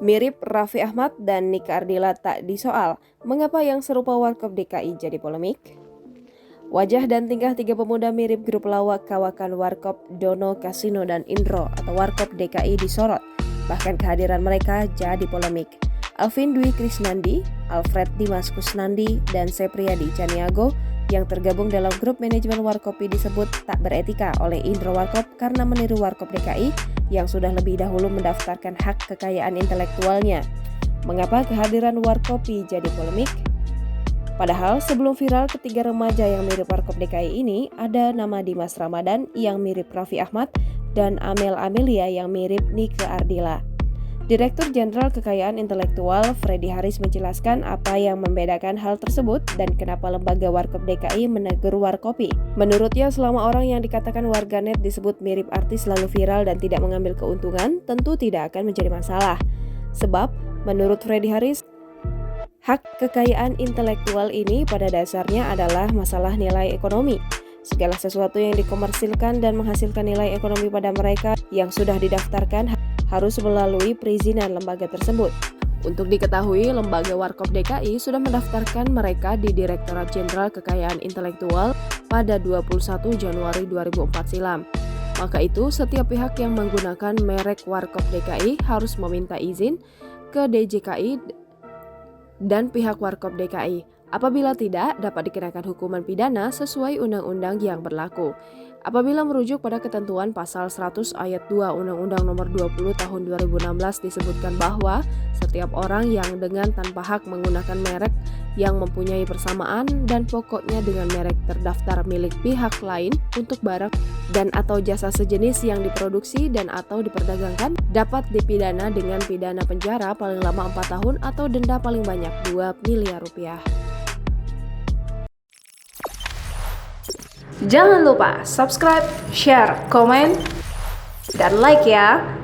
Mirip Raffi Ahmad dan Nika Ardila tak disoal, mengapa yang serupa Warkop DKI jadi polemik? Wajah dan tingkah tiga pemuda mirip grup lawak kawakan Warkop Dono Kasino dan Indro atau Warkop DKI disorot, bahkan kehadiran mereka jadi polemik. Alvin Dwi Krisnandi, Alfred Dimas Kusnandi, dan Sepriadi Caniago yang tergabung dalam grup manajemen Warkopi disebut tak beretika oleh Indro Warkop karena meniru Warkop DKI yang sudah lebih dahulu mendaftarkan hak kekayaan intelektualnya. Mengapa kehadiran Warkopi jadi polemik? Padahal sebelum viral ketiga remaja yang mirip Warkop DKI ini ada nama Dimas Ramadan yang mirip Raffi Ahmad dan Amel Amelia yang mirip Nika Ardila. Direktur Jenderal Kekayaan Intelektual Freddy Haris menjelaskan apa yang membedakan hal tersebut dan kenapa lembaga Warkop DKI menegur Warkopi. Menurutnya, selama orang yang dikatakan warganet disebut mirip artis lalu viral dan tidak mengambil keuntungan, tentu tidak akan menjadi masalah. Sebab, menurut Freddy Haris, hak kekayaan intelektual ini pada dasarnya adalah masalah nilai ekonomi. Segala sesuatu yang dikomersilkan dan menghasilkan nilai ekonomi pada mereka yang sudah didaftarkan harus melalui perizinan lembaga tersebut. Untuk diketahui, lembaga Warkop DKI sudah mendaftarkan mereka di Direktorat Jenderal Kekayaan Intelektual pada 21 Januari 2004 silam. Maka itu, setiap pihak yang menggunakan merek Warkop DKI harus meminta izin ke DJKI dan pihak Warkop DKI. Apabila tidak, dapat dikenakan hukuman pidana sesuai undang-undang yang berlaku. Apabila merujuk pada ketentuan pasal 100 ayat 2 Undang-Undang Nomor 20 Tahun 2016 disebutkan bahwa setiap orang yang dengan tanpa hak menggunakan merek yang mempunyai persamaan dan pokoknya dengan merek terdaftar milik pihak lain untuk barang dan atau jasa sejenis yang diproduksi dan atau diperdagangkan dapat dipidana dengan pidana penjara paling lama 4 tahun atau denda paling banyak 2 miliar rupiah. Jangan lupa subscribe, share, komen, dan like ya!